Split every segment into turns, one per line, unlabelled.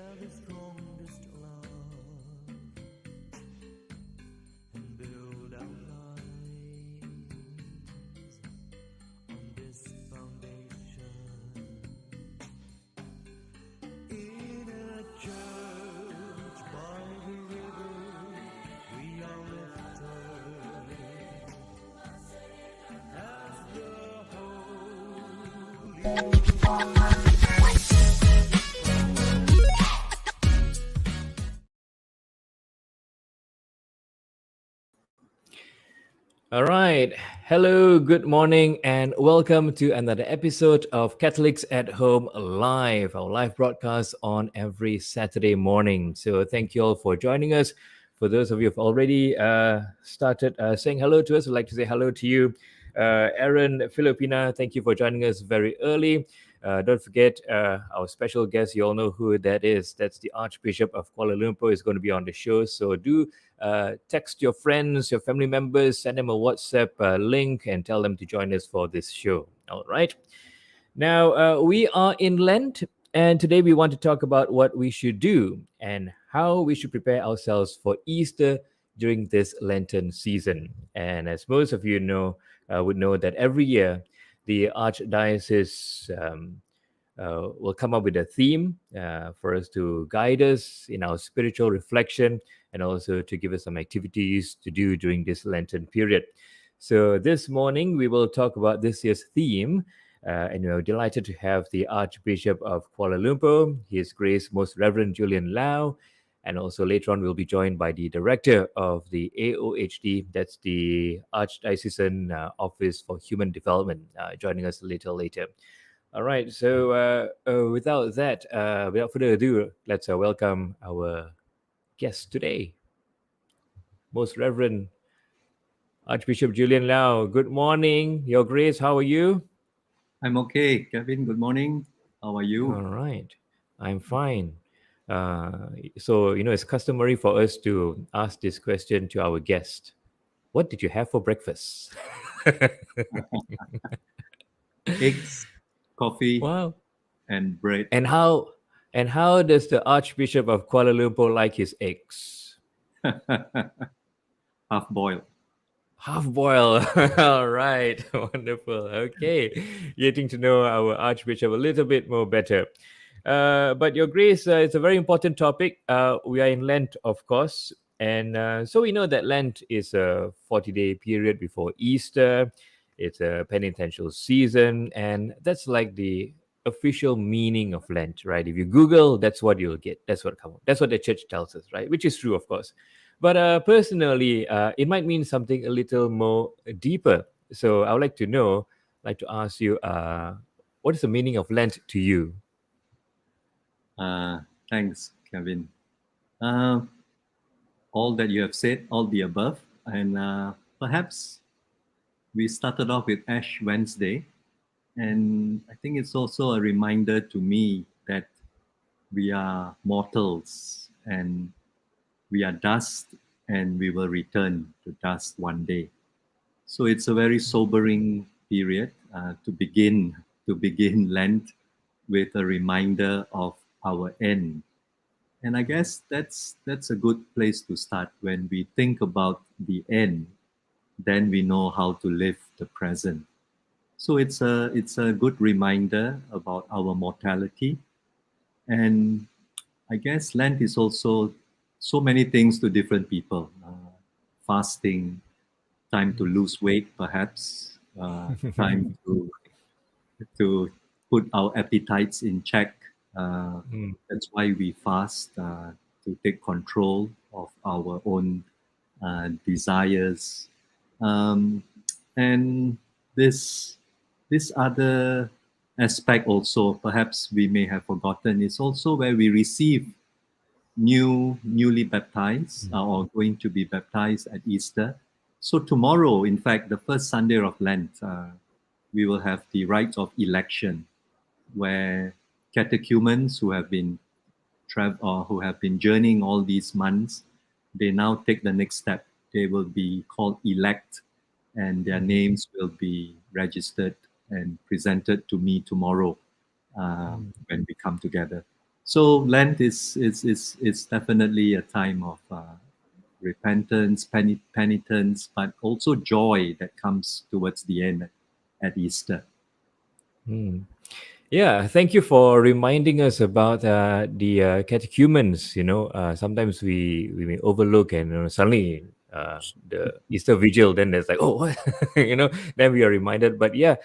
share the strongest love and build our lives on this foundation. In a church by the river, we are lifted as the holy. All right. Hello, good morning, and welcome to another episode of Catholics at Home Live, our live broadcast on every Saturday morning. So, thank you all for joining us. For those of you who've already started saying hello to us, I'd like to say hello to you. Aaron Filipina, thank you for joining us very early. Don't forget our special guest. You all know who that is. That's the Archbishop of Kuala Lumpur is going to be on the show. So do text your friends, your family members, send them a WhatsApp link and tell them to join us for this show. All right. Now, we are in Lent, and today we want to talk about what we should do and how we should prepare ourselves for Easter during this Lenten season. And as most of you know, would know that every year the Archdiocese will come up with a theme for us to guide us in our spiritual reflection and also to give us some activities to do during this Lenten period. So this morning we will talk about this year's theme, and we're delighted to have the Archbishop of Kuala Lumpur, His Grace Most Reverend Julian Leow, and also later on we'll be joined by the Director of the AOHD, that's the Archdiocesan Office for Human Development, joining us a little later. All right, so without further ado, let's welcome our guest today, Most Reverend Archbishop Julian Leow. Good morning, Your Grace. How are you?
I'm okay. Kevin, good morning. How are you?
All right, I'm fine. So, it's customary for us to ask this question to our guest. What did you have for breakfast?
Eggs, coffee,
Wow.
and bread.
And how does the Archbishop of Kuala Lumpur like his eggs?
Half boiled.
Half boiled. All right. Wonderful. Okay. Getting to know our Archbishop a little bit more better. But Your Grace, it's a very important topic. We are in Lent, of course. And so we know that Lent is a 40-day period before Easter. It's a penitential season. And that's like the official meaning of Lent, right? If you Google, that's what you'll get. That's what come. That's what the church tells us, right? Which is true, of course. But personally, it might mean something a little more deeper. So I would like to ask you, what is the meaning of Lent to you?
Thanks, Kevin. Uh, all that you have said, all the above. And perhaps we started off with Ash Wednesday. And I think it's also a reminder to me that we are mortals and we are dust and we will return to dust one day. So it's a very sobering period to begin Lent with a reminder of our end. And I guess that's a good place to start. When we think about the end, then we know how to live the present. So it's a good reminder about our mortality. And I guess Lent is also so many things to different people. Fasting, time to lose weight, perhaps, time to put our appetites in check.
Mm.
That's why we fast, to take control of our own desires. Um, and this other aspect also, perhaps we may have forgotten, is also where we receive newly baptized, or going to be baptized at Easter. So tomorrow, in fact, the first Sunday of Lent, we will have the rite of election, where catechumens who have been who have been journeying all these months, they now take the next step. They will be called elect, and their names will be registered and presented to me tomorrow when we come together. So Lent is definitely a time of repentance, penitence, but also joy that comes towards the end at Easter.
Hmm. Yeah, thank you for reminding us about the catechumens. Sometimes we may overlook, and suddenly the Easter Vigil, then there's like, oh, what? Then we are reminded. But yeah,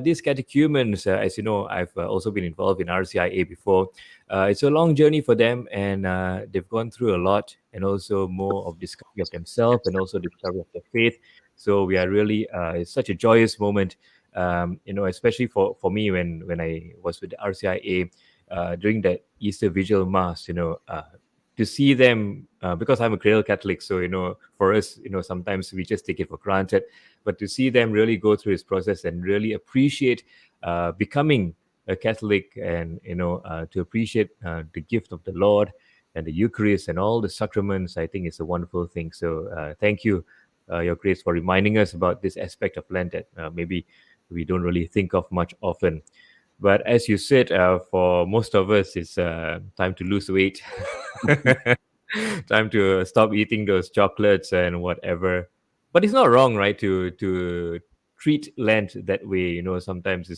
these catechumens, as you know, I've also been involved in RCIA before. It's a long journey for them, and they've gone through a lot, and also more of discovery of themselves, and also discovery of their faith. So we are really, it's such a joyous moment, especially for me when I was with the RCIA during that Easter Vigil Mass, to see them, because I'm a cradle Catholic, so for us, sometimes we just take it for granted, but to see them really go through this process and really appreciate becoming a Catholic, and to appreciate the gift of the Lord and the Eucharist and all the sacraments, I think it's a wonderful thing. So thank you, Your Grace, for reminding us about this aspect of Lent that maybe we don't really think of much often. But as you said, for most of us, it's time to lose weight, time to stop eating those chocolates and whatever. But it's not wrong, right? To treat Lent that way. Sometimes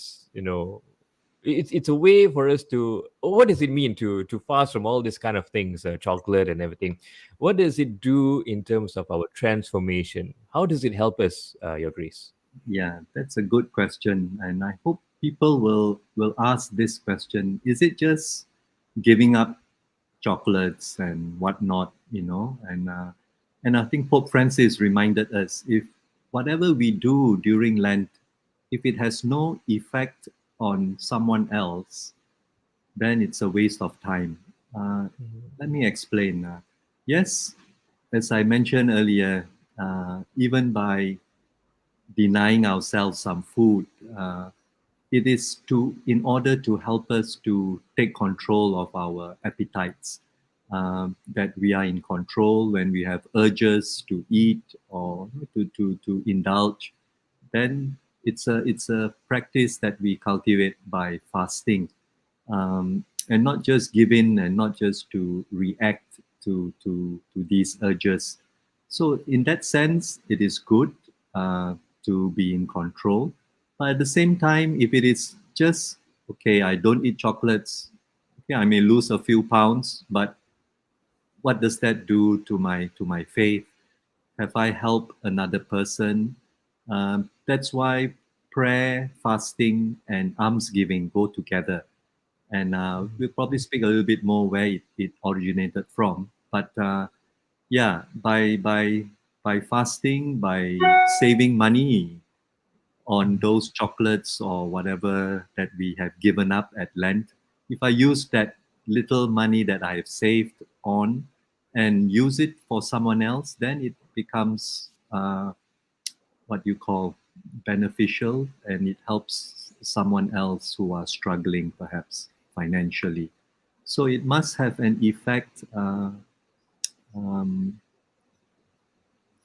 it's a way for us to. What does it mean to fast from all these kind of things, chocolate and everything? What does it do in terms of our transformation? How does it help us, Your Grace?
Yeah, that's a good question, and I hope people will ask this question: is it just giving up chocolates and whatnot, and I think Pope Francis reminded us, if whatever we do during Lent, if it has no effect on someone else, then it's a waste of time. Uh,
Mhm.
Let me explain. Yes, as I mentioned earlier, even by denying ourselves some food, it is to in order to help us to take control of our appetites. That we are in control when we have urges to eat or to indulge, then it's a practice that we cultivate by fasting, and not just give in and not just to react to these urges. So in that sense, it is good to be in control. But at the same time, if it is just okay, I don't eat chocolates. Okay, I may lose a few pounds, but what does that do to my faith? Have I helped another person? That's why prayer, fasting, and almsgiving go together. And we'll probably speak a little bit more where it originated from. But yeah, by fasting, by saving money on
Mhm.
those chocolates or whatever that we have given up at Lent, if I use that little money that I have saved on and use it for someone else, then it becomes what you call beneficial, and it helps someone else who are struggling perhaps financially. So it must have an effect um,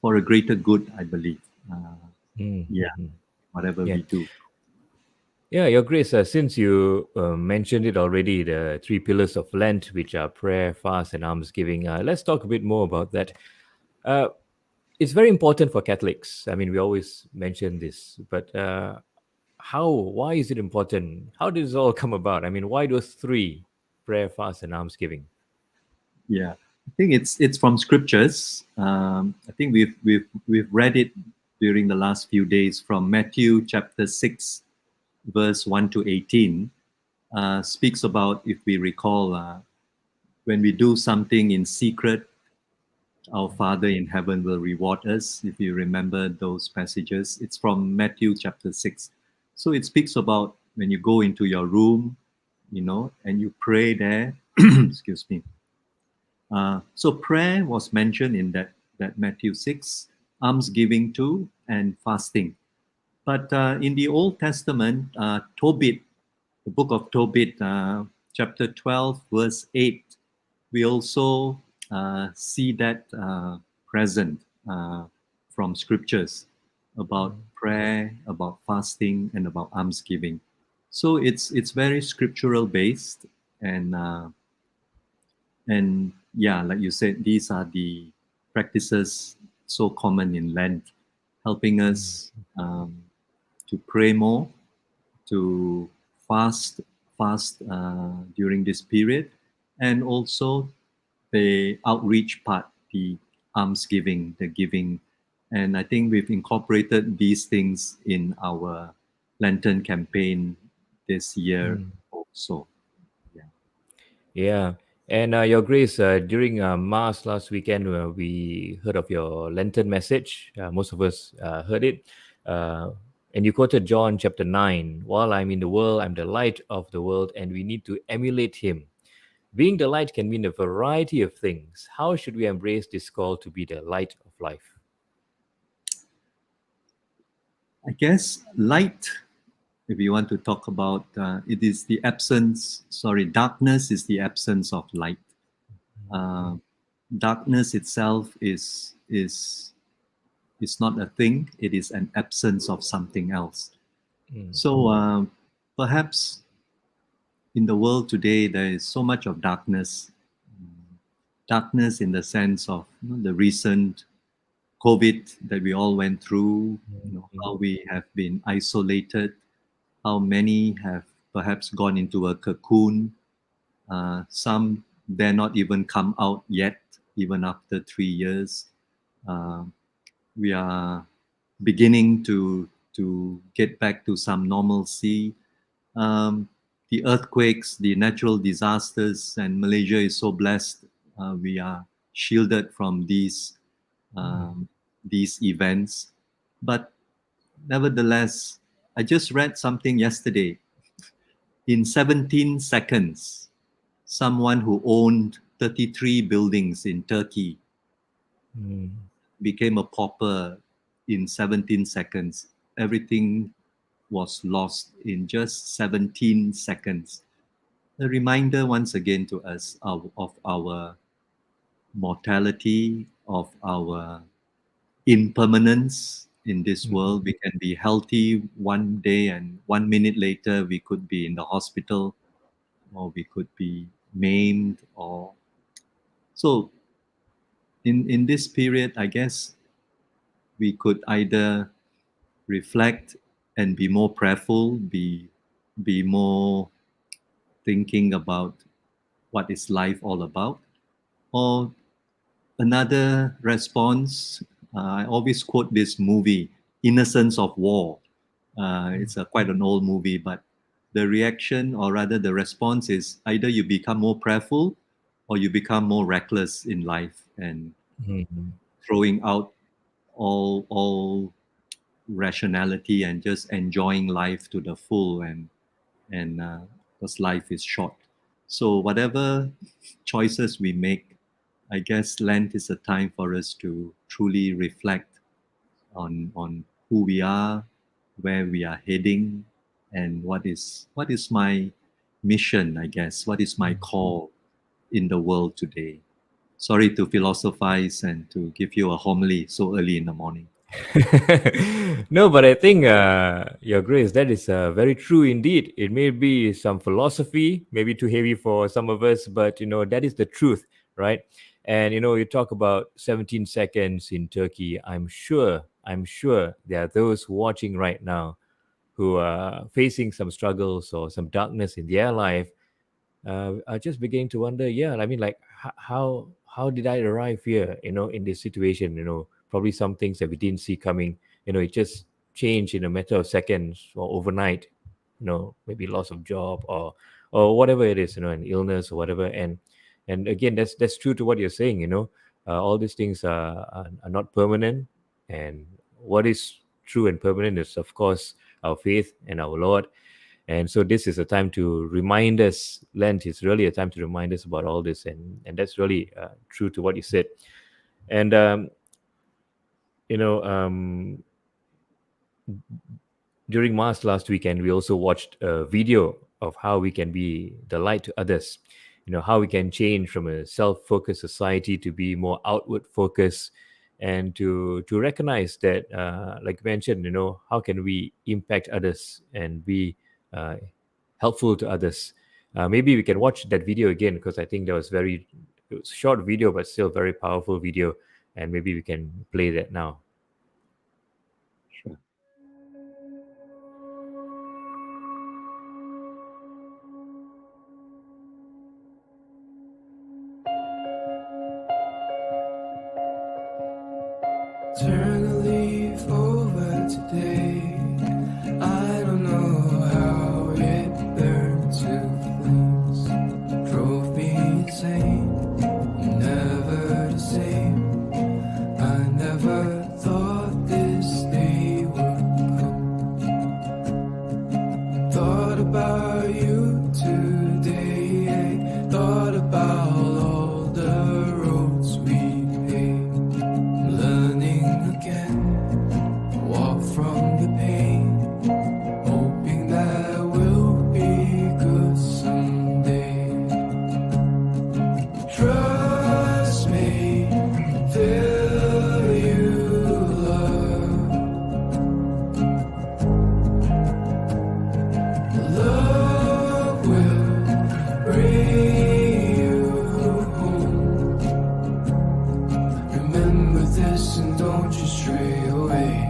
for a greater good, I believe. Yeah,
Mhm.
whatever
Yeah.
we do.
Yeah, Your Grace, since you mentioned it already, the three pillars of Lent, which are prayer, fast, and almsgiving, let's talk a bit more about that. Uh, it's very important for Catholics. I mean, we always mention this, but why is it important? How did this all come about? I mean, why those three, prayer, fast, and almsgiving?
Yeah, I think it's from scriptures. I think we've read it during the last few days from Matthew chapter 6, verse 1 to 18. Speaks about, if we recall, when we do something in secret, our Father in heaven will reward us. If you remember those passages, it's from Matthew chapter 6. So it speaks about when you go into your room, and you pray there. Excuse me. So prayer was mentioned in that Matthew 6, almsgiving too, and fasting. But in the Old Testament, Tobit, the book of Tobit, chapter 12, verse 8, we also see that present from scriptures about prayer, about fasting, and about almsgiving. So it's very scriptural based, and And yeah, like you said, these are the practices so common in Lent, helping us to pray more, to fast during this period, and also the outreach part, the almsgiving, the giving. And I think we've incorporated these things in our Lenten campaign this year
Mm.
also. Yeah.
Yeah. And Your Grace, during Mass last weekend, we heard of your Lenten message. Most of us heard it. Uh, and you quoted John chapter 9. While I'm in the world, I'm the light of the world, and we need to emulate him. Being the light can mean a variety of things. How should we embrace this call to be the light of life?
I guess light, if you want to talk about, it is the absence, sorry, darkness is the absence of light. Uh, Darkness itself is not a thing, it is an absence of something else.
Mm,
So perhaps in the world today, there is so much of darkness. Darkness in the sense of the recent COVID that we all went through,
mm,
how we have been isolated, how many have perhaps gone into a cocoon. Some dare not even come out yet, even after 3 years. Uh, we are beginning to get back to some normalcy. The earthquakes, the natural disasters, and Malaysia is so blessed. We are shielded from
mm,
these events, but nevertheless, I just read something yesterday. In 17 seconds, someone who owned 33 buildings in Turkey
mm,
became a pauper in 17 seconds. Everything was lost in just 17 seconds. A reminder once again to us of our mortality, of our impermanence in this
mm,
world. We can be healthy one day, and 1 minute later, we could be in the hospital, or we could be maimed. Or so in this period, I guess we could either reflect and be more prayerful, be more thinking about what is life all about, or another response. I always quote this movie, Innocence of War. It's quite an old movie, but the reaction, or rather the response, is either you become more prayerful or you become more reckless in life and
mm,
throwing out all rationality and just enjoying life to the full, and because life is short. So whatever choices we make, I guess Lent is a time for us to truly reflect on who we are, where we are heading, and what is my mission, I guess. What is my
mm.
call in the world today? Sorry to philosophize and to give you a homily so early in the morning.
No, but I think, Your Grace, that is very true indeed. It may be some philosophy, maybe too heavy for some of us, but that is the truth, right? And you talk about 17 seconds in Turkey. I'm sure there are those watching right now who are facing some struggles or some darkness in their life, I just began to wonder. Yeah, I mean, like, how did I arrive here? In this situation. Probably some things that we didn't see coming. It just changed in a matter of seconds or overnight. Maybe loss of job or whatever it is. An illness or whatever. And again, that's true to what you're saying. All these things are not permanent, and what is true and permanent is, of course, our faith and our Lord. And so this is a time to remind us. Lent is really a time to remind us about all this, and that's really true to what you said. And you know during Mass last weekend, we also watched a video of how we can be the light to others. How we can change from a self-focused society to be more outward focused, and to recognize that, like mentioned, how can we impact others and be helpful to others. Maybe we can watch that video again, because I think that was very it was a short video, but still very powerful video. And maybe we can play that now.
Sure.
Turn the leaf over today. I don't know how it burned to flames. Drove me insane. Never the same. I never thought this day would come. Thought about you today. Thought about all the roads we paved. Learning again, walk from the pain, hoping that we'll be good someday. Trust me, till you love. Love will bring you home. Remember this and don't you stray away.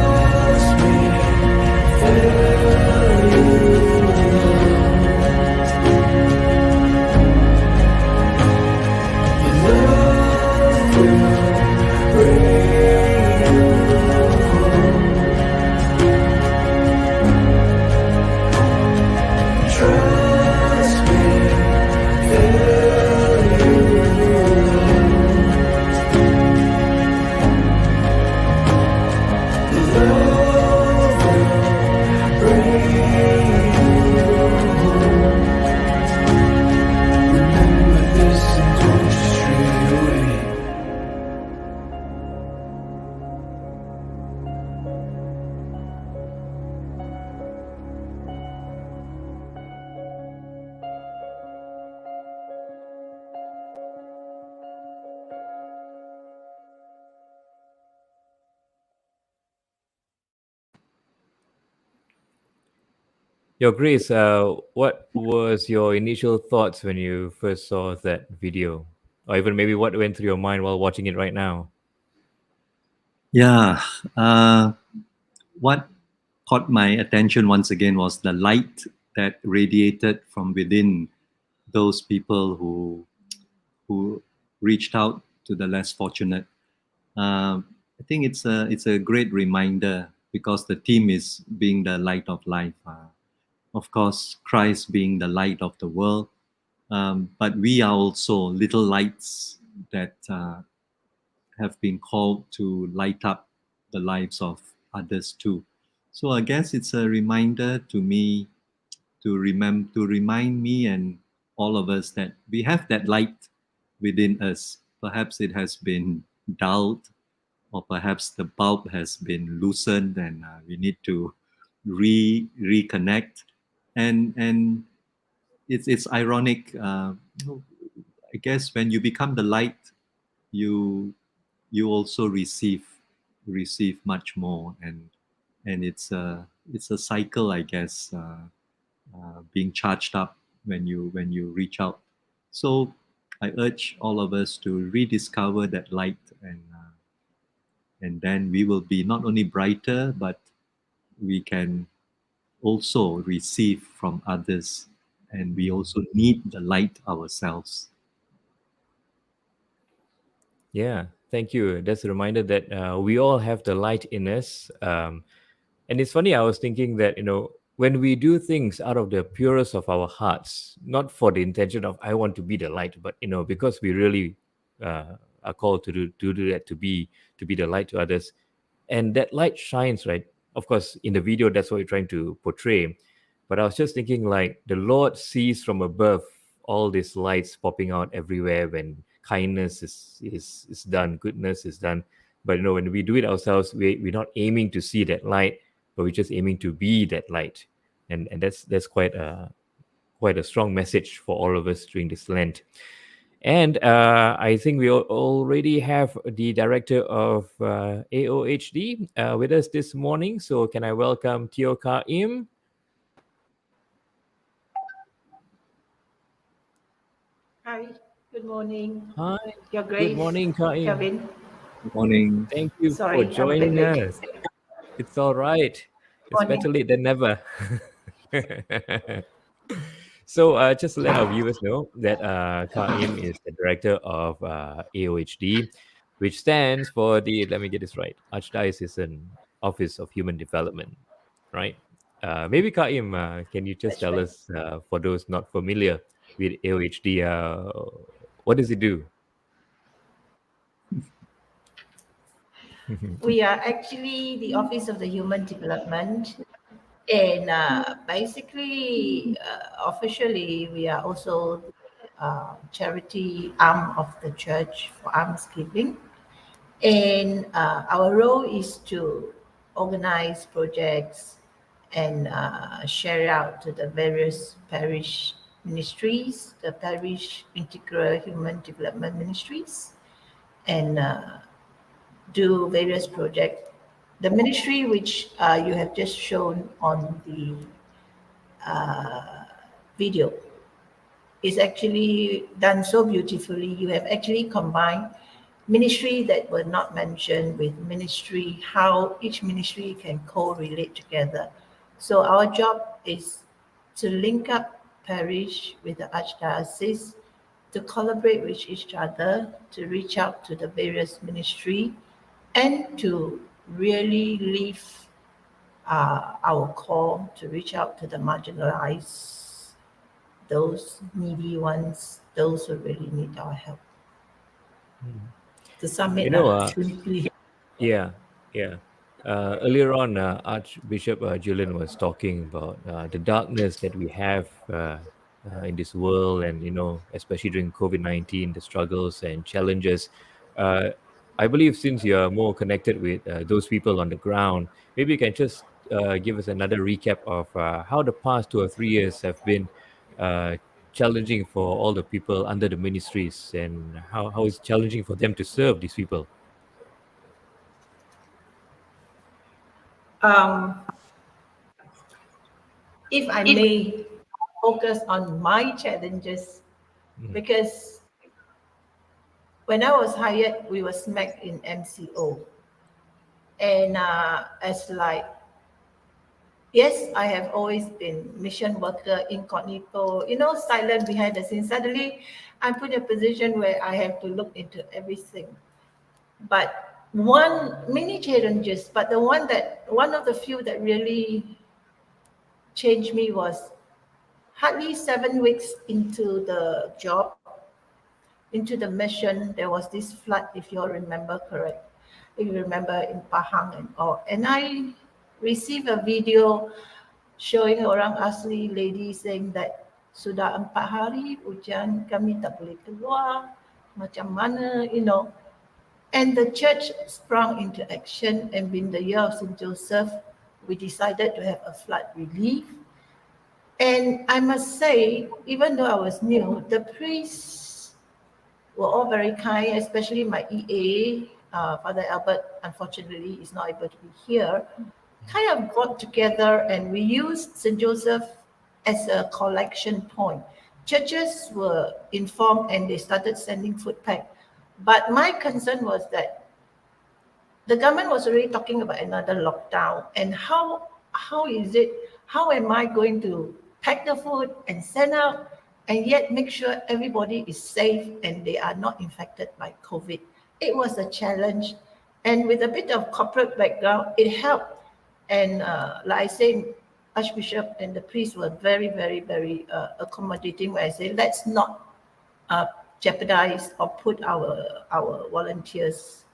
Trust me, till you love will bring you home. Trust me, till you love will bring you home. Remember this and don't you stray away.
Your Grace, what was your initial thoughts when you first saw that video? Or even maybe what went through your mind while watching it right now?
Yeah. What caught my attention once again was the light that radiated from within those people who reached out to the less fortunate. I think it's a great reminder because the theme is being the light of life. Of course, Christ being the light of the world, but we are also little lights that have been called to light up the lives of others too. So I guess it's a reminder to me to remind me and all of us that we have that light within us. Perhaps it has been dulled, or perhaps the bulb has been loosened, and we need to reconnect. And it's ironic. I guess when you become the light, you you also receive much more, and it's a cycle, I guess, being charged up when you reach out. So I urge all of us to rediscover that light, and then we will be not only brighter, but we can also receive from others, and we also need the light ourselves.
Yeah, thank you. That's a reminder that we all have the light in us. And it's funny, I was thinking that, when we do things out of the purest of our hearts, not for the intention of, I want to be the light, but, because we really are called to do that, to be the light to others. And that light shines, right? Of course, in the video, that's what you're trying to portray. But I was just thinking, like, the Lord sees from above all these lights popping out everywhere when kindness is done, goodness is done. But when we do it ourselves, we're not aiming to see that light, but we're just aiming to be that light. And that's quite a strong message for all of us during this Lent. And I think we already have the director of AOHD with us this morning. So can I welcome Teo Kar Im?
Hi, good morning,
Hi,
Your
good
Grace,
morning, Kar Im.
Kevin.
Good morning.
Thank you for
Sorry, I'm a bit
joining
late.
us. It's all right. It's
Morning.
better late than never. So just to let our viewers know that Kar Im is the director of AOHD, which stands for the, let me get this right, Archdiocesan Office of Human Development, right? Maybe Kar Im, can you just
That's
tell
right.
us, for those not familiar with AOHD, what does it do?
We are actually the Office of the Human Development, and officially, we are also charity arm of the church for almsgiving. And our role is to organize projects and share out to the various parish ministries, the parish integral human development ministries, and do various projects. The ministry which you have just shown on the video is actually done so beautifully. You have actually combined ministry that were not mentioned with ministry, how each ministry can co-relate together. So our job is to link up parish with the archdiocese, to collaborate with each other, to reach out to the various ministry, and to really live our call to reach out to the marginalized, those needy ones, those who really need our help. To sum
You
it
know,
simply.
Yeah, yeah. Earlier on, Archbishop Julian was talking about the darkness that we have in this world, and especially during COVID-19, the struggles and challenges. Uh, I believe since you are more connected with those people on the ground, maybe you can just give us another recap of how the past 2 or 3 years have been uh, challenging for all the people under the ministries, and how it's challenging for them to serve these people.
Um, if I may focus on my challenges,
Mm.
because when I was hired, we were smack in MCO. And as like, yes, I have always been mission worker, incognito, silent behind the scenes. Suddenly, I'm put in a position where I have to look into everything. But many challenges, but one of the few that really changed me was hardly 7 weeks into the job, into the mission, there was this flood, if you all remember correct. If you remember in Pahang and all. And I received a video showing orang asli lady saying that sudah 4 hari hujan, kami tak boleh keluar, macam mana. And the church sprung into action, and in the year of St. Joseph, we decided to have a flood relief. And I must say, even though I was new, the priests were all very kind, especially my EA, Father Albert, unfortunately, is not able to be here, kind of got together and we used St. Joseph as a collection point. Churches were informed and they started sending food pack. But my concern was that the government was already talking about another lockdown, and how am I going to pack the food and send out and yet make sure everybody is safe and they are not infected by COVID? It was a challenge, and with a bit of corporate background, it helped. And like I said, Archbishop and the priest were very, very, very accommodating. Where I say, let's not jeopardize or put our volunteers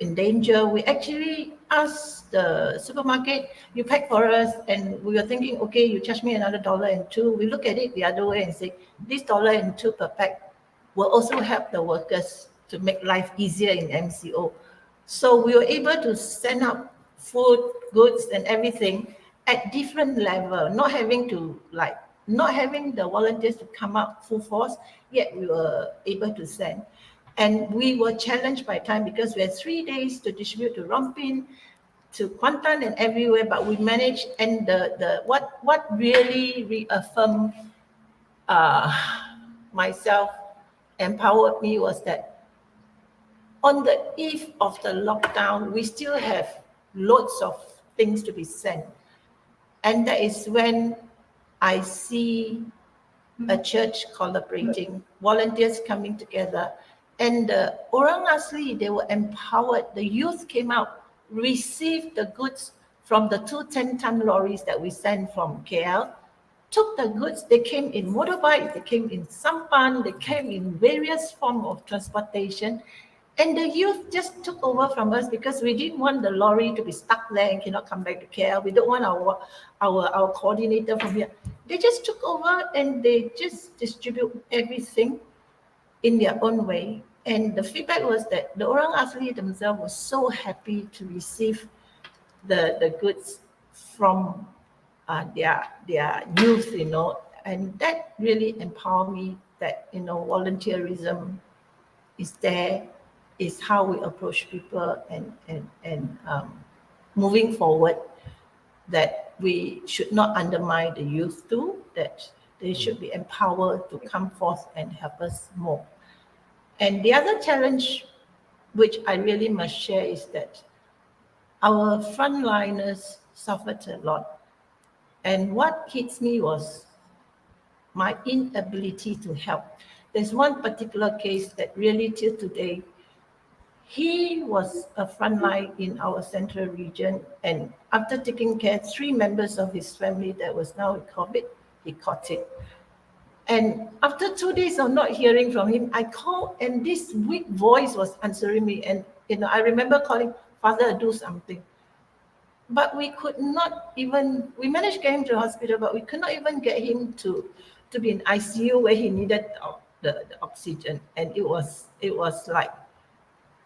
in danger. We actually asked the supermarket, you pack for us, and we were thinking, okay, you charge me another $1.02. We look at it the other way and say, this $1.02 per pack will also help the workers to make life easier in MCO. So we were able to send out food, goods, and everything at different level, not having the volunteers to come up full force, yet we were able to send. And we were challenged by time because we had 3 days to distribute to Rompin, to Kuantan and everywhere, but we managed. And what really reaffirmed myself, empowered me, was that on the eve of the lockdown, we still have loads of things to be sent. And that is when I see a church collaborating, volunteers coming together. And the Orang Asli, they were empowered. The youth came out, received the goods from the 2 10-ton lorries that we sent from KL, took the goods. They came in motorbikes, they came in sampan, they came in various forms of transportation. And the youth just took over from us because we didn't want the lorry to be stuck there and cannot come back to KL. We don't want our coordinator from here. They just took over and they just distribute everything in their own way. And the feedback was that the Orang Asli themselves were so happy to receive the goods from their youth, and that really empowered me that, volunteerism is there, is how we approach people, and moving forward, that we should not undermine the youth too, that they should be empowered to come forth and help us more. And the other challenge, which I really must share, is that our frontliners suffered a lot. And what hits me was my inability to help. There's one particular case that really till today, he was a frontline in our central region, and after taking care of 3 members of his family that was now with COVID, he caught it. And after 2 days of not hearing from him, I called, and this weak voice was answering me. And I remember calling, Father, do something. But we could not even, we managed to get him to the hospital, but we could not even get him to be in ICU where he needed the oxygen. And it was like,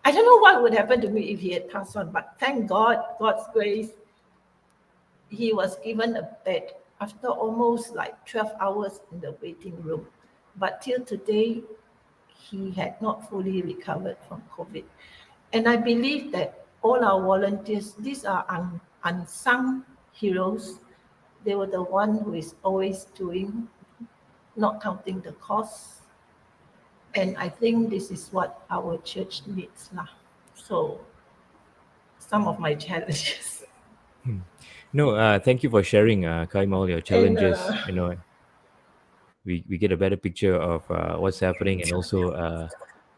I don't know what would happen to me if he had passed on, but thank God, God's grace, he was given a bed after almost like 12 hours in the waiting room. But till today, he had not fully recovered from COVID. And I believe that all our volunteers, these are unsung heroes. They were the one who is always doing, not counting the costs. And I think this is what our church needs now. So some of my challenges.
No, thank you for sharing, Kar Im, all your challenges.
And,
We get a better picture of what's happening, and also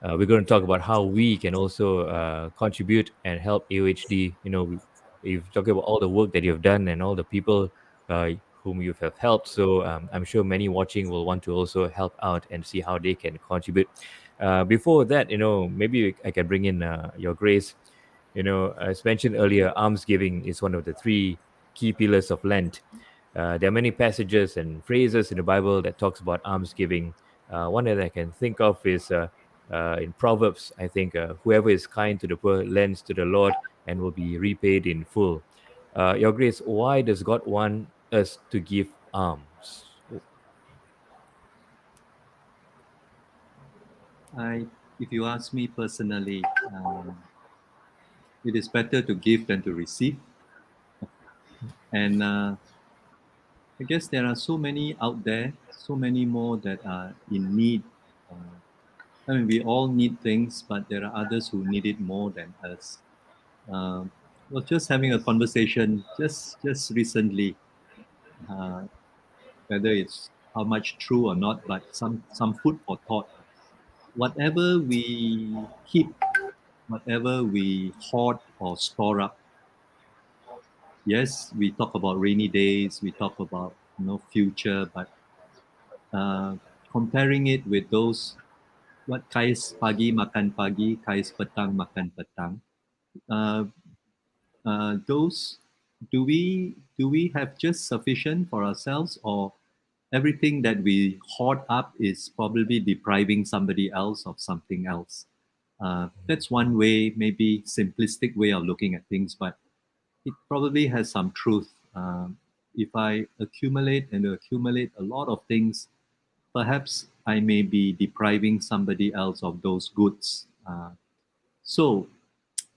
we're going to talk about how we can also contribute and help AOHD. You've talked about all the work that you've done and all the people whom you have helped. So I'm sure many watching will want to also help out and see how they can contribute. Before that, maybe I can bring in Your Grace. As mentioned earlier, almsgiving is one of the 3 key pillars of Lent. There are many passages and phrases in the Bible that talks about almsgiving. One that I can think of is in Proverbs. I think whoever is kind to the poor lends to the Lord and will be repaid in full. Your Grace, why does God want us to give alms?
If you ask me personally, it is better to give than to receive. And I guess there are so many out there, so many more that are in need. I mean, we all need things, but there are others who need it more than us. Um, was just having a conversation just recently, uh, whether it's how much true or not, but some food for thought. Whatever we keep, whatever we hoard or store up. Yes, we talk about rainy days, we talk about future, but uh, comparing it with those what kais pagi makan pagi, kais petang makan petang. Uh, those do we have just sufficient for ourselves, or everything that we hoard up is probably depriving somebody else of something else? That's one way, maybe simplistic way of looking at things, but it probably has some truth. If I accumulate and accumulate a lot of things, perhaps I may be depriving somebody else of those goods. So,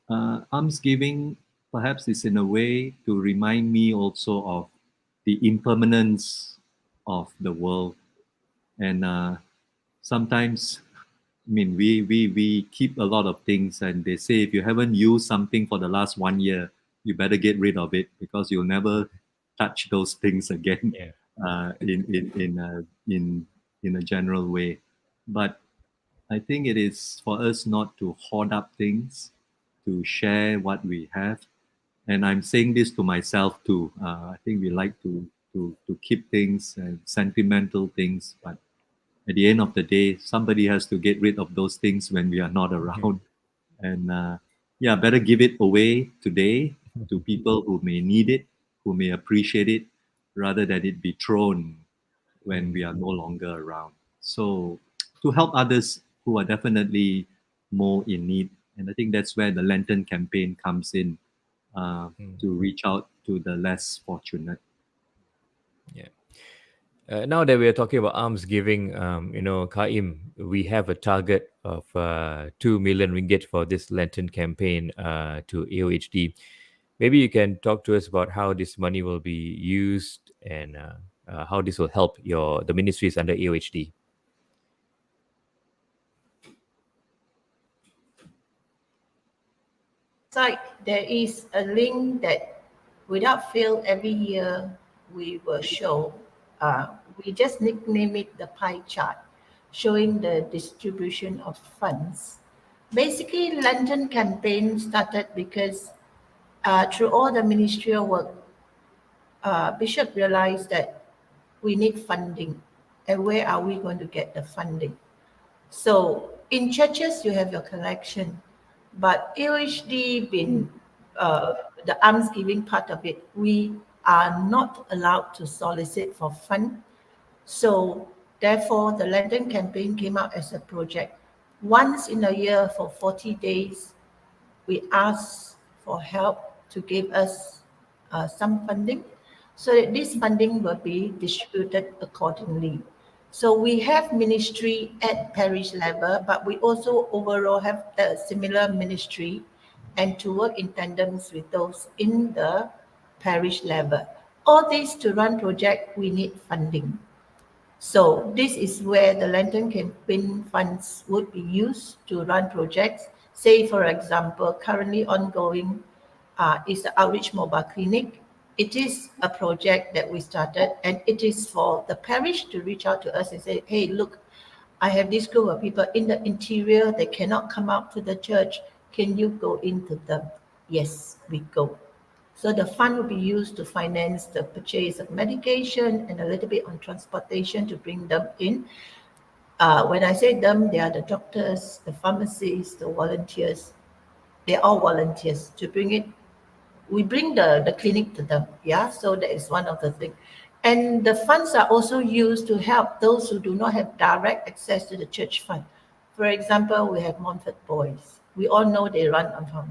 almsgiving perhaps is in a way to remind me also of the impermanence of the world. And sometimes, I mean, we keep a lot of things, and they say if you haven't used something for the last 1 year, you better get rid of it because you'll never touch those things again.
Yeah.
In a general way, but I think it is for us not to hoard up things, to share what we have. And I'm saying this to myself too. I think we like to keep things and sentimental things, but at the end of the day, somebody has to get rid of those things when we are not around. And yeah, better give it away today to people who may need it, who may appreciate it, rather than it be thrown when we are no longer around. So, to help others who are definitely more in need. And I think that's where the Lenten campaign comes in, to reach out to the less fortunate.
Yeah. Now that we are talking about almsgiving, Kar Im, we have a target of 2 million ringgit for this Lenten campaign to AOHD. Maybe you can talk to us about how this money will be used and how this will help the ministries under AOHD.
Site, there is a link that without fail every year we will show. We just nickname it the pie chart, showing the distribution of funds. Basically, London campaign started because through all the ministerial work, Bishop realized that we need funding. And where are we going to get the funding? So in churches, you have your collection, but AOHD being the almsgiving part of it, we are not allowed to solicit for fund. So therefore, the Lenten campaign came out as a project. Once in a year for 40 days, we ask for help to give us some funding so that this funding will be distributed accordingly. So we have ministry at parish level, but we also overall have the similar ministry and to work in tandems with those in the parish level. All these to run project, we need funding. So this is where the Lenten campaign funds would be used to run projects. Say, for example, currently ongoing is the Outreach Mobile Clinic. It is a project that we started, and it is for the parish to reach out to us and say, hey, look, I have this group of people in the interior, they cannot come out to the church. Can you go into them? Yes, we go. So the fund will be used to finance the purchase of medication and a little bit on transportation to bring them in. When I say them, they are the doctors, the pharmacists, the volunteers. They're all volunteers to bring it. We bring the clinic to them. Yeah, so that is one of the things. And the funds are also used to help those who do not have direct access to the church fund. For example, we have Montfort Boys. We all know they run on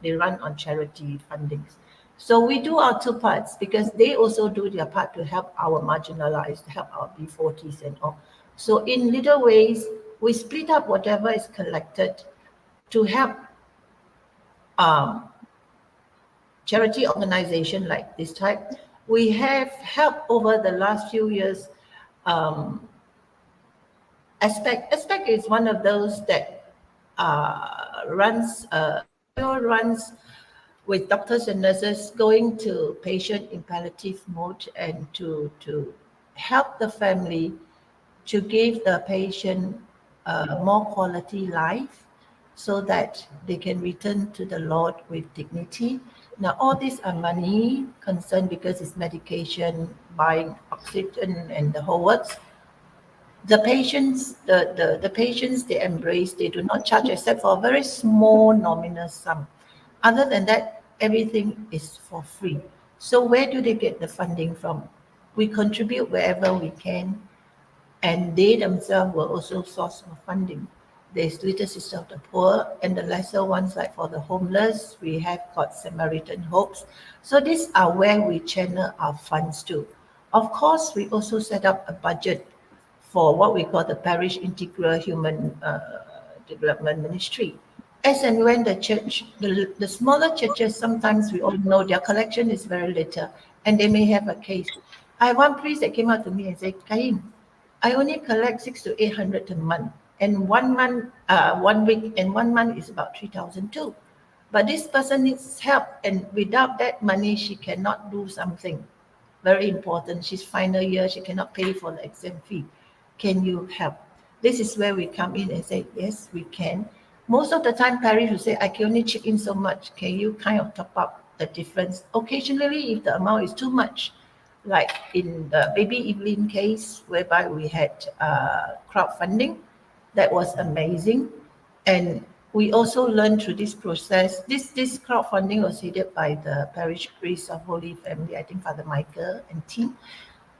they run on charity fundings. So we do our two parts because they also do their part to help our marginalized, help our B40s and all. So in little ways, we split up whatever is collected to help charity organization like this type. We have helped over the last few years. Um, Aspect is one of those that runs NGO runs with doctors and nurses going to patient in palliative mode and to help the family to give the patient more quality life so that they can return to the Lord with dignity. Now, all these are money concern because it's medication, buying oxygen, and the whole works. The patients they embrace, they do not charge except for a very small nominal sum. Other than that, everything is for free. So where do they get the funding from? We contribute wherever we can, and they themselves will also source for funding. There's Little Sister of the Poor, and the lesser ones like for the homeless, we have got Samaritan Hopes. So these are where we channel our funds to. Of course, we also set up a budget for what we call the Parish Integral Human Development Ministry. As and when the smaller churches, sometimes we all know their collection is very little and they may have a case. I have one priest that came out to me and said, Kaim, I only collect 600 to 800 a month, and 1 month, 1 week, and 1 month is about 3,000 too. But this person needs help, and without that money, she cannot do something very important. She's final year, she cannot pay for the exam fee. Can you help? This is where we come in and say, yes, we can. Most of the time, parish will say, I can only chip in so much. Can you kind of top up the difference? Occasionally, if the amount is too much, like in the baby Evelyn case, whereby we had crowdfunding, that was amazing. And we also learned through this process. This crowdfunding was headed by the parish priest of Holy Family, I think Father Michael and team,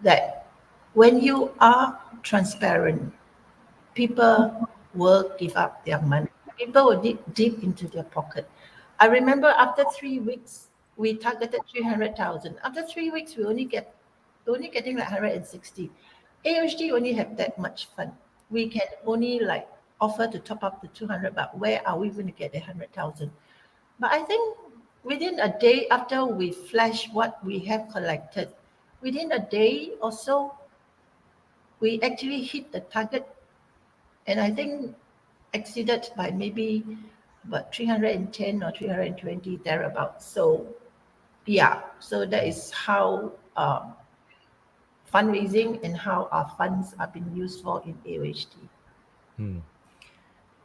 that when you are transparent, people will give up their money. People will dig deep into their pocket. I remember after 3 weeks, we targeted 300,000. After 3 weeks, we only getting like 160. AHD only have that much fund. We can only like offer to top up the 200, but where are we going to get the 100,000? But I think within a day after we flash what we have collected, within a day or so, we actually hit the target, and I think exceeded by maybe about 310 or 320 thereabouts. So yeah, so that is how fundraising and how our funds are being used for in AOHD.
Hmm.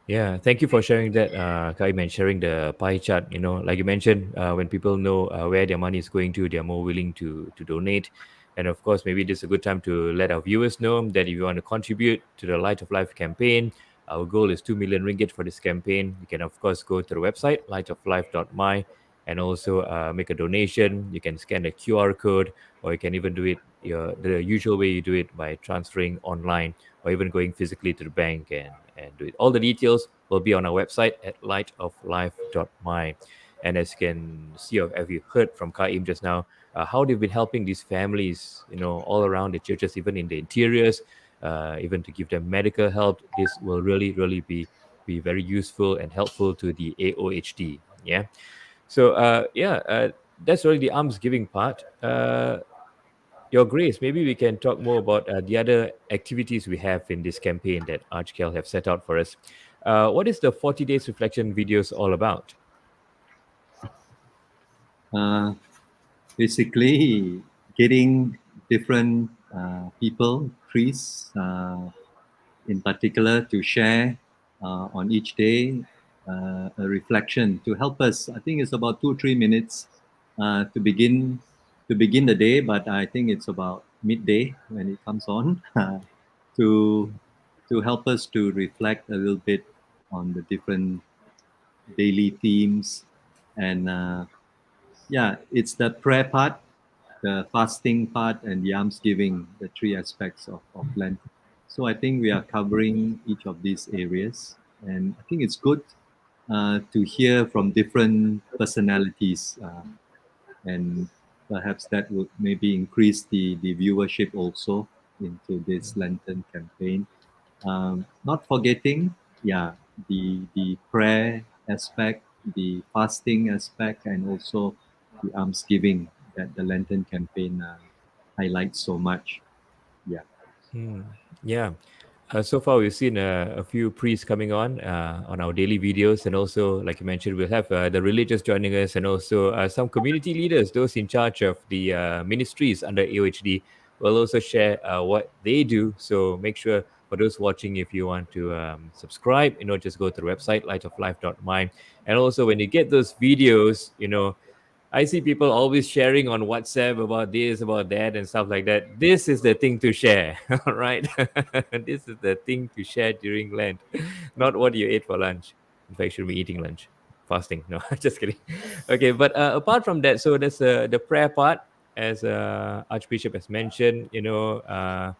Yeah, thank you for sharing that, Kaim, and sharing the pie chart. You know, like you mentioned, when people know where their money is going to, they're more willing to donate. And of course, maybe this is a good time to let our viewers know that if you want to contribute to the Light of Life campaign, our goal is 2 million ringgit for this campaign. You can, of course, go to the website, lightoflife.my, and also make a donation. You can scan the QR code, or you can even do it the usual way you do it by transferring online or even going physically to the bank and do it. All the details will be on our website at lightoflife.my. And as you can see, or have you heard from Kaim just now, how they've been helping these families, you know, all around the churches, even in the interiors, even to give them medical help. This will really, really be very useful and helpful to the AOHD. Yeah. So, that's really the alms giving part. Your Grace, maybe we can talk more about the other activities we have in this campaign that Archkel have set out for us. What is the 40 days reflection videos all about?
Basically, getting different people, priests in particular, to share on each day a reflection to help us. I think it's about 2-3 minutes to begin the day, but I think it's about midday when it comes on to help us to reflect a little bit on the different daily themes. And yeah, it's the prayer part, the fasting part, and the almsgiving, the three aspects of Lent. So I think we are covering each of these areas, and I think it's good to hear from different personalities, and perhaps that would maybe increase the viewership also into this Lenten campaign. Not forgetting, yeah, the prayer aspect, the fasting aspect, and also the almsgiving that the Lenten campaign highlights so much. Yeah.
Hmm. Yeah. So far, we've seen a few priests coming on our daily videos, and also, like you mentioned, we'll have the religious joining us, and also some community leaders, those in charge of the ministries under AOHD, will also share what they do. So make sure for those watching, if you want to subscribe, just go to the website lightoflife.my, and also when you get those videos, I see people always sharing on WhatsApp about this, about that, and stuff like that. This is the thing to share, all right? This is the thing to share during Lent, not what you ate for lunch. In fact, you should be eating lunch, fasting. No, just kidding. Okay, but apart from that, so there's the prayer part, as Archbishop has mentioned. Your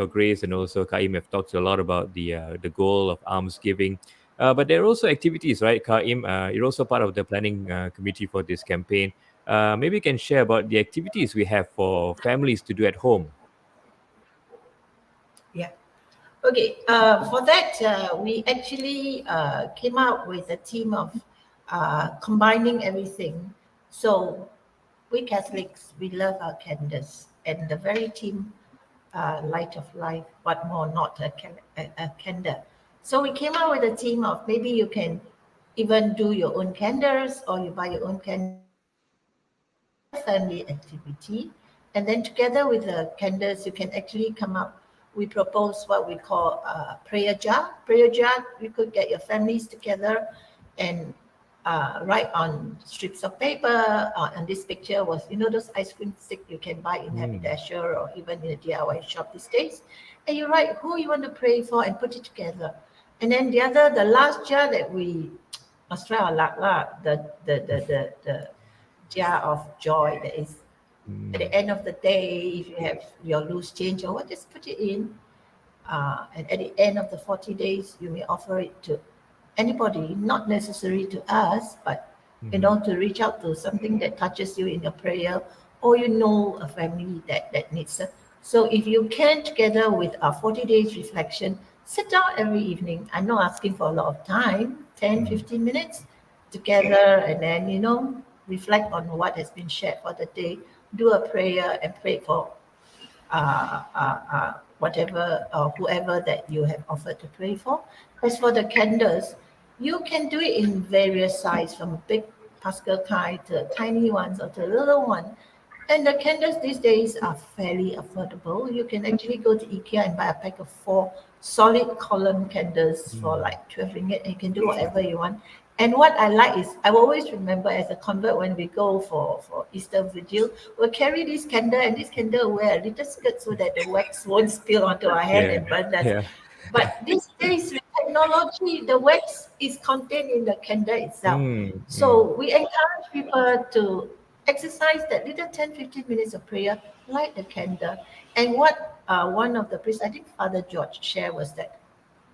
Grace and also Kaim have talked a lot about the goal of almsgiving. But there are also activities, right, Kaim? You're also part of the planning committee for this campaign. Maybe you can share about the activities we have for families to do at home.
Yeah. Okay. For that, we actually came out with a theme of combining everything. So we Catholics, we love our candles, and the very theme, light of life, but more not a candle. So we came out with a theme of maybe you can even do your own candles, or you buy your own candles, family activity. And then together with the candles, you can actually come up. We propose what we call a prayer jar. Prayer jar, you could get your families together and write on strips of paper. And this picture was, those ice cream sticks you can buy in Happy Dasher or even in a DIY shop these days. And you write who you want to pray for and put it together. And then the last jar that we must try our luck, the jar of joy that is at the end of the day, if you have your loose change or what, just put it in. And at the end of the 40 days, you may offer it to anybody, not necessary to us, but to reach out to something that touches you in your prayer, or a family that needs it. So if you can, together with our 40 days reflection, sit down every evening. I'm not asking for a lot of time, 10, 15 minutes together, and then, reflect on what has been shared for the day, do a prayer and pray for whatever or whoever that you have offered to pray for. As for the candles, you can do it in various sizes, from big Pascal kind to tiny ones or to little one. And the candles these days are fairly affordable. You can actually go to IKEA and buy a pack of 4 solid column candles for like 12 ringgit. You can do whatever you want. And what I like is, I always remember as a convert, when we go for Easter Vigil, we'll carry this candle, and this candle will wear a little skirt so that the wax won't spill onto our hand and burn us.
Yeah.
But these days with technology, the wax is contained in the candle itself. So we encourage people to exercise that little 10, 15 minutes of prayer, light the candle. And what one of the priests, I think Father George, shared was that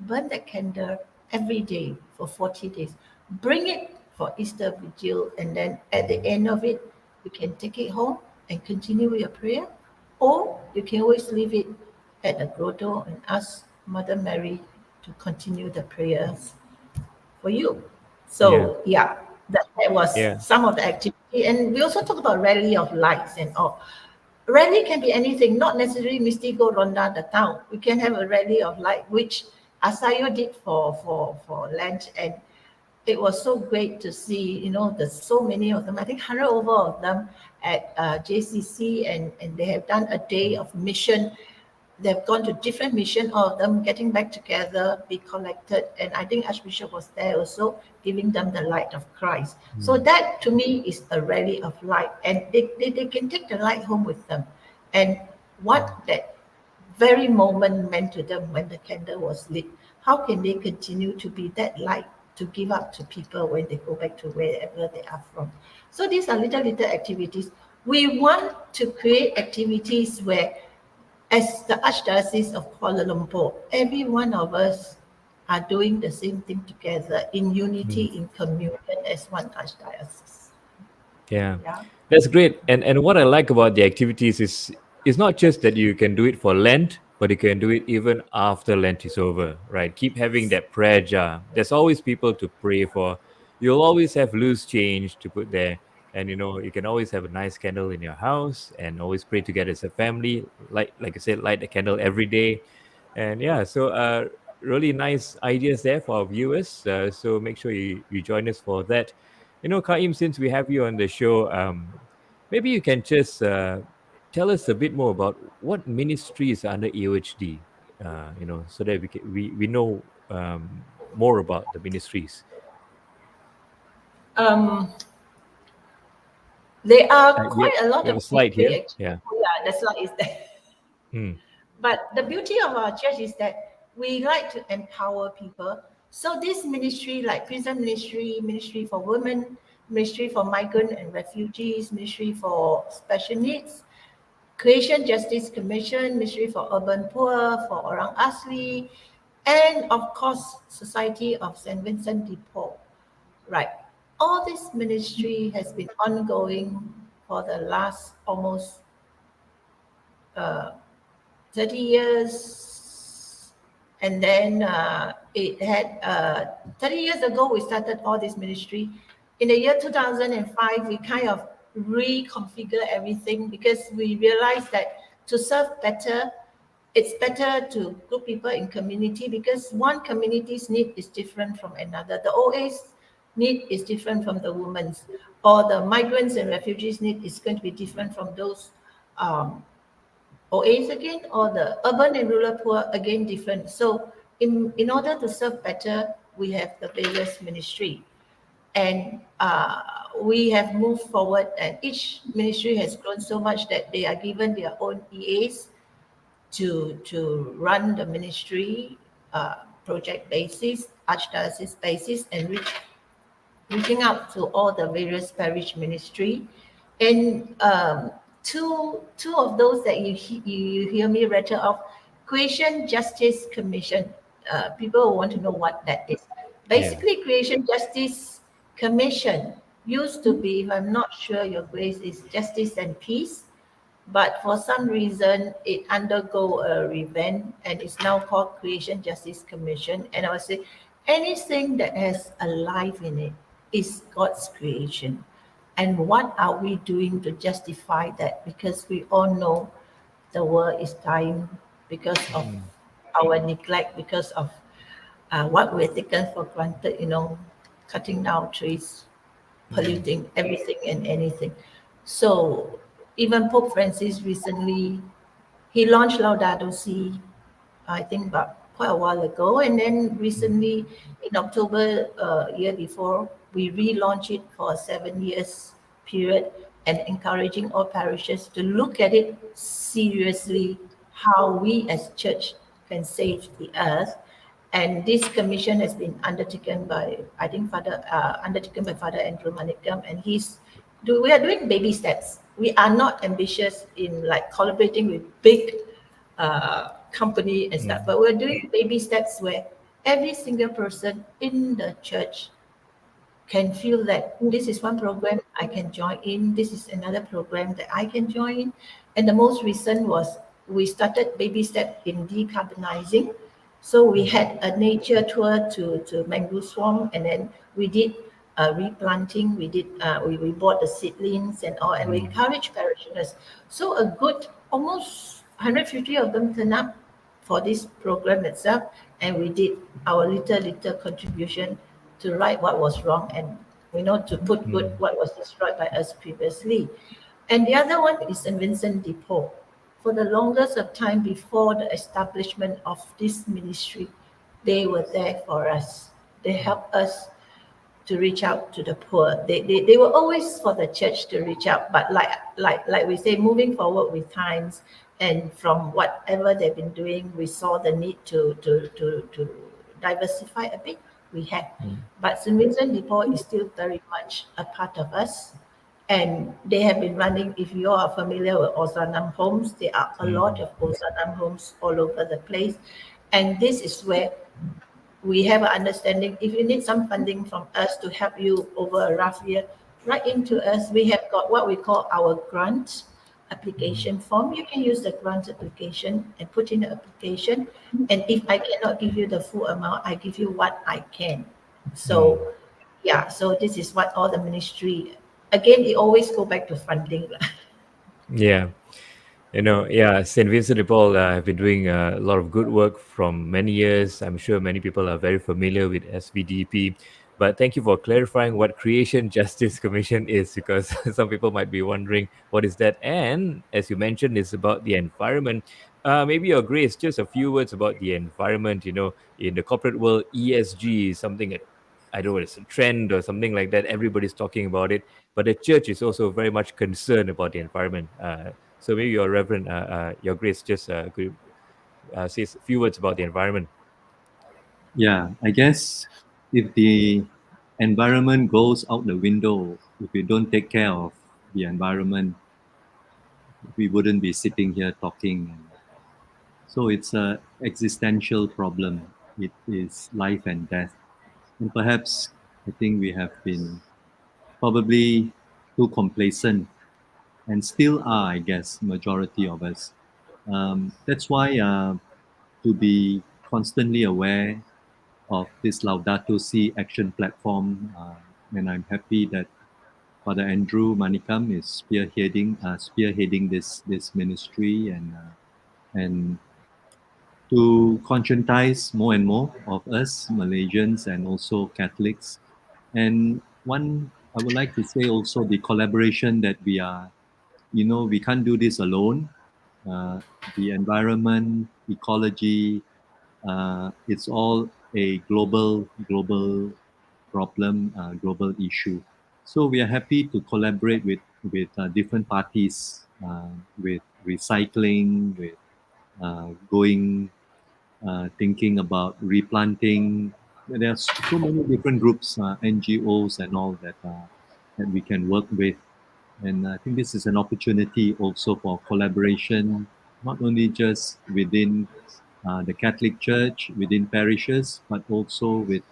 burn that candle every day for 40 days. Bring it for Easter Vigil, and then at the end of it, you can take it home and continue your prayer, or you can always leave it at the grotto and ask Mother Mary to continue the prayers for you. So that was some of the activity. And we also talk about rally of lights and all. Rally can be anything, not necessarily Mystico Ronda the town. We can have a rally of light, which Asayo did for Lent, and it was so great to see, there's so many of them. I think 100 over of them at JCC, and they have done a day of mission. They've gone to different mission, all of them getting back together, be collected. And I think Archbishop was there also, giving them the light of Christ. So that to me is a rally of light. And they can take the light home with them. And what that very moment meant to them when the candle was lit, how can they continue to be that light to give up to people when they go back to wherever they are from? So these are little activities. We want to create activities where, as the Archdiocese of Kuala Lumpur, every one of us are doing the same thing together in unity, in communion as one Archdiocese.
Yeah, that's great. And what I like about the activities is it's not just that you can do it for Lent, but you can do it even after Lent is over, right? Keep having that prayer jar. There's always people to pray for. You'll always have loose change to put there. And you can always have a nice candle in your house and always pray together as a family. Like I said, light a candle every day. And yeah, so really nice ideas there for our viewers. So make sure you join us for that. Kaim, since we have you on the show, maybe you can just tell us a bit more about what ministries are under AOHD, so that we know more about the ministries.
Um, there are
We
quite a lot
have
of
a slide
ministry
here.
actually.
Yeah.
Oh, yeah, the slide is there.
Mm.
But the beauty of our church is that we like to empower people. So this ministry, like prison ministry, ministry for women, ministry for migrant and refugees, ministry for special needs, Creation Justice Commission, ministry for urban poor, for Orang Asli, and of course, Society of St. Vincent de Paul. Right. All this ministry has been ongoing for the last almost uh, 30 years. And then it had 30 years ago, we started all this ministry. In the year 2005, we kind of reconfigure everything because we realized that to serve better, it's better to group people in community because one community's need is different from another. The OA's need is different from the women's, or the migrants and refugees need is going to be different from those OAs again, or the urban and rural poor again different. So in order to serve better, we have the various ministry. And we have moved forward, and each ministry has grown so much that they are given their own EAs to run the ministry project basis, archdiocese basis, and reaching out to all the various parish ministry. And two of those that you hear me rattle off, Creation Justice Commission. People want to know what that is. Basically, Creation Justice Commission used to be, if I'm not sure, Your Grace, is Justice and Peace. But for some reason, it undergo a revamp and is now called Creation Justice Commission. And I would say anything that has a life in it is God's creation. And what are we doing to justify that? Because we all know the world is dying because of our neglect, because of what we're taken for granted, cutting down trees, polluting everything and anything. So even Pope Francis recently, he launched Laudato Si, I think about quite a while ago. And then recently in October year before, we relaunched it for a 7 years period and encouraging all parishes to look at it seriously, how we as church can save the earth. And this commission has been undertaken by, I think, undertaken by Father Andrew Manikam, and we are doing baby steps. We are not ambitious in like collaborating with big company and stuff, but we're doing baby steps where every single person in the church can feel that this is one program I can join in, this is another program that I can join in. And the most recent was we started baby step in decarbonizing. So we had a nature tour to mangrove swamp, and then we did replanting, we bought the seedlings and all, and we encouraged parishioners. So a good almost 150 of them turned up for this program itself, and we did our little contribution to right what was wrong and to put good what was destroyed by us previously. And the other one is St. Vincent de Paul. For the longest of time before the establishment of this ministry, they were there for us. They helped us to reach out to the poor. They were always for the church to reach out, but like we say, moving forward with times and from whatever they've been doing, we saw the need to diversify a bit. We have, but St. Vincent de Paul is still very much a part of us, and they have been running. If you are familiar with Ozanam homes, there are a lot of Ozanam homes all over the place, and this is where we have an understanding. If you need some funding from us to help you over a rough year, write into us. We have got what we call our grant application form. You can use the grant application and put in the application. And if I cannot give you the full amount, I give you what I can. So, yeah, so this is what all the ministry again, it always go back to funding.
Yeah. St. Vincent de Paul have been doing a lot of good work from many years. I'm sure many people are very familiar with SVDP. But thank you for clarifying what Creation Justice Commission is, because some people might be wondering what is that. And as you mentioned, it's about the environment. Maybe Your Grace, just a few words about the environment. In the corporate world, ESG is something that I don't know, it's a trend or something like that. Everybody's talking about it, but the church is also very much concerned about the environment. So maybe Your Reverend, Your Grace, just could say a few words about the environment.
Yeah, I guess if the environment goes out the window, if we don't take care of the environment, we wouldn't be sitting here talking. And so it's a existential problem. It is life and death. And perhaps I think we have been probably too complacent and still are, I guess, majority of us. That's why to be constantly aware of this Laudato Si action platform, and I'm happy that Father Andrew Manikam is spearheading this ministry and to conscientize more and more of us Malaysians and also Catholics. And one I would like to say also the collaboration that we can't do this alone. The environment, ecology, it's all a global problem, global issue. So we are happy to collaborate with different parties, with recycling, with going, thinking about replanting. There's so many different groups, NGOs, and all that we can work with. And I think this is an opportunity also for collaboration, not only just within the Catholic Church, within parishes, but also with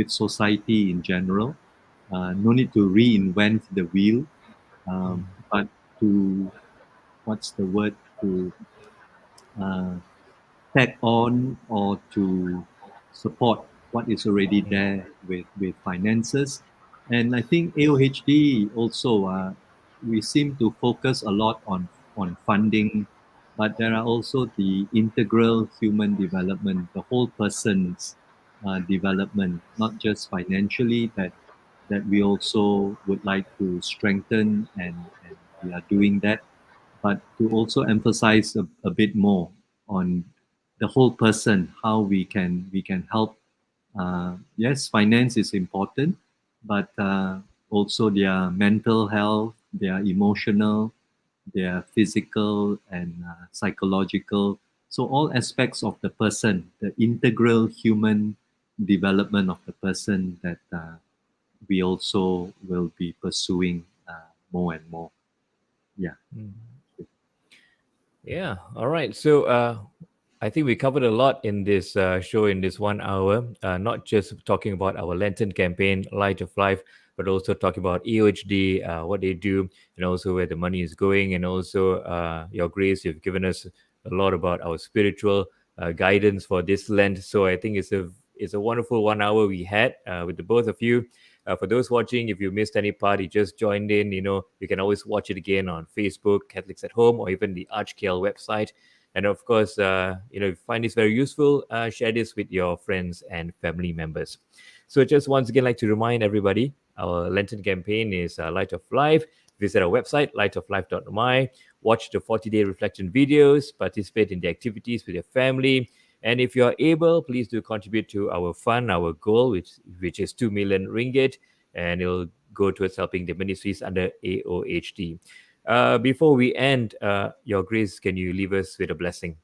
society in general. No need to reinvent the wheel, but to what's the word to uh, tag on or to support what is already there with finances. And I think AOHD also, we seem to focus a lot on funding, but there are also the integral human development, the whole person's development, not just financially, that we also would like to strengthen, and we are doing that, but to also emphasize a bit more on the whole person, how we can help. Yes, finance is important, but also their mental health, their emotional, their physical and psychological. So all aspects of the person, the integral human development of the person that we also will be pursuing more and more. Yeah.
Yeah. All right. So I think we covered a lot in this show in this 1 hour, not just talking about our Lenten campaign, Light of Life, but also talking about EOHD, what they do, and also where the money is going. And also, Your Grace, you've given us a lot about our spiritual guidance for this Lent. So I think it's a wonderful 1 hour we had with the both of you. For those watching, if you missed any part, you just joined in, you can always watch it again on Facebook, Catholics at Home, or even the ArchKL website. And of course, if you find this very useful, share this with your friends and family members. So just once again, like to remind everybody, our Lenten campaign is Light of Life. Visit our website, lightoflife.my. Watch the 40-day reflection videos, participate in the activities with your family. And if you're able, please do contribute to our fund, our goal, which is 2 million ringgit, and it'll go towards helping the ministries under AOHD. Before we end, Your Grace, can you leave us with a blessing?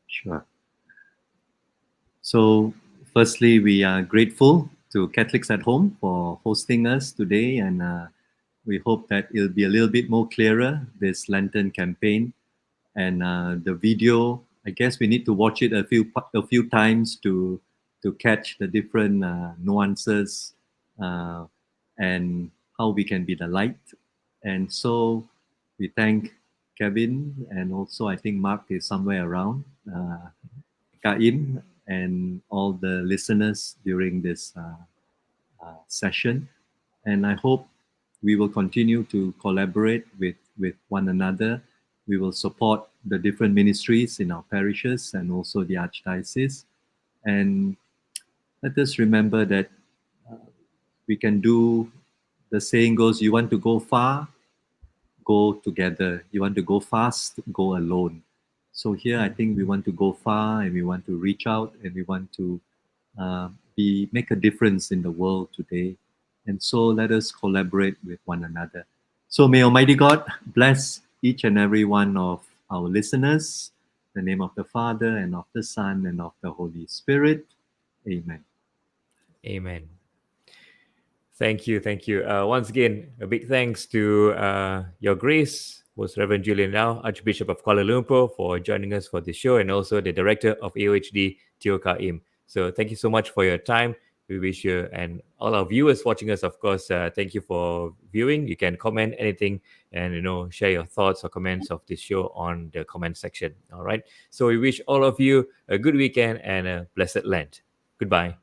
Sure. So, firstly, we are grateful to Catholics at Home for hosting us today, and we hope that it'll be a little bit more clearer this Lenten campaign. And the video, I guess we need to watch it a few times to catch the different nuances uh, and how we can be the light. And so we thank Kevin, and also I think Mark is somewhere around. Kar Im, and all the listeners during this session. And I hope we will continue to collaborate with one another. We will support the different ministries in our parishes and also the Archdiocese. And let us remember that we can do, the saying goes, you want to go far, go together. You want to go fast, go alone. So here, I think we want to go far and we want to reach out and we want to make a difference in the world today. And so let us collaborate with one another. So may Almighty God bless each and every one of our listeners. In the name of the Father and of the Son and of the Holy Spirit. Amen.
Amen. Thank you. Thank you. Once again, a big thanks to Your Grace, Most Reverend Julian Leow, Archbishop of Kuala Lumpur, for joining us for this show, and also the Director of AOHD, Teo Kar Im. So thank you so much for your time. We wish you and all our viewers watching us, of course, thank you for viewing. You can comment anything and, share your thoughts or comments of this show on the comment section. All right. So we wish all of you a good weekend and a blessed Lent. Goodbye.